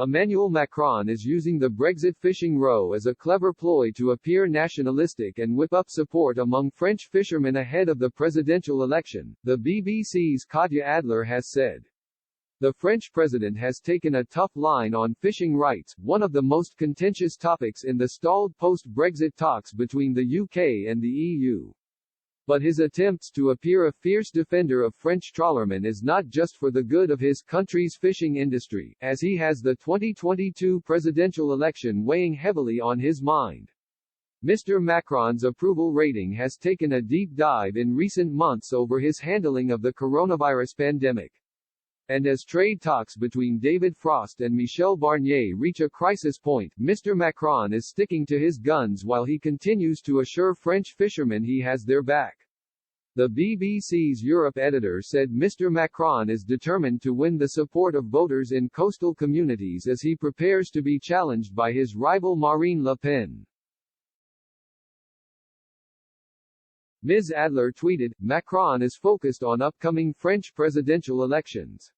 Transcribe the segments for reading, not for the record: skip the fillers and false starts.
Emmanuel Macron is using the Brexit fishing row as a clever ploy to appear nationalistic and whip up support among French fishermen ahead of the presidential election, the BBC's Katya Adler has said. The French president has taken a tough line on fishing rights, one of the most contentious topics in the stalled post-Brexit talks between the UK and the EU. But his attempts to appear a fierce defender of French trawlermen is not just for the good of his country's fishing industry, as he has the 2022 presidential election weighing heavily on his mind. Mr. Macron's approval rating has taken a deep dive in recent months over his handling of the coronavirus pandemic. And as trade talks between David Frost and Michel Barnier reach a crisis point, Mr. Macron is sticking to his guns while he continues to assure French fishermen he has their back. The BBC's Europe editor said Mr. Macron is determined to win the support of voters in coastal communities as he prepares to be challenged by his rival Marine Le Pen. Ms. Adler tweeted, "Macron is focused on upcoming French presidential elections.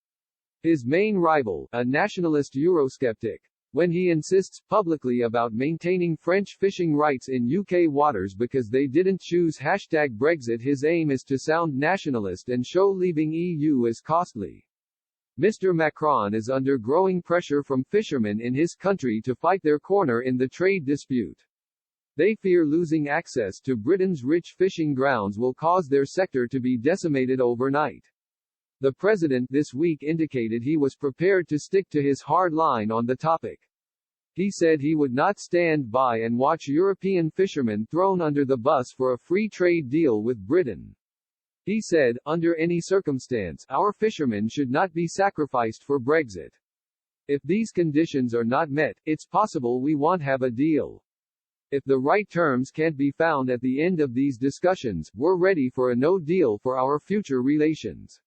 His main rival, a nationalist Eurosceptic. When he insists publicly about maintaining French fishing rights in UK waters because they didn't choose #Brexit, his aim is to sound nationalist and show leaving EU is costly." Mr. Macron is under growing pressure from fishermen in his country to fight their corner in the trade dispute. They fear losing access to Britain's rich fishing grounds will cause their sector to be decimated overnight. The president this week indicated he was prepared to stick to his hard line on the topic. He said he would not stand by and watch European fishermen thrown under the bus for a free trade deal with Britain. He said, "Under any circumstance, our fishermen should not be sacrificed for Brexit. If these conditions are not met, it's possible we won't have a deal. If the right terms can't be found at the end of these discussions, we're ready for a no deal for our future relations."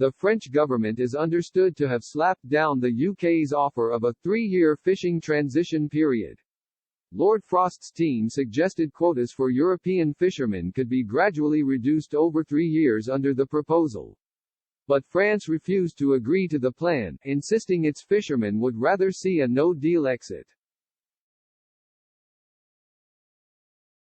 The French government is understood to have slapped down the UK's offer of a 3-year fishing transition period. Lord Frost's team suggested quotas for European fishermen could be gradually reduced over 3 years under the proposal. But France refused to agree to the plan, insisting its fishermen would rather see a no-deal exit.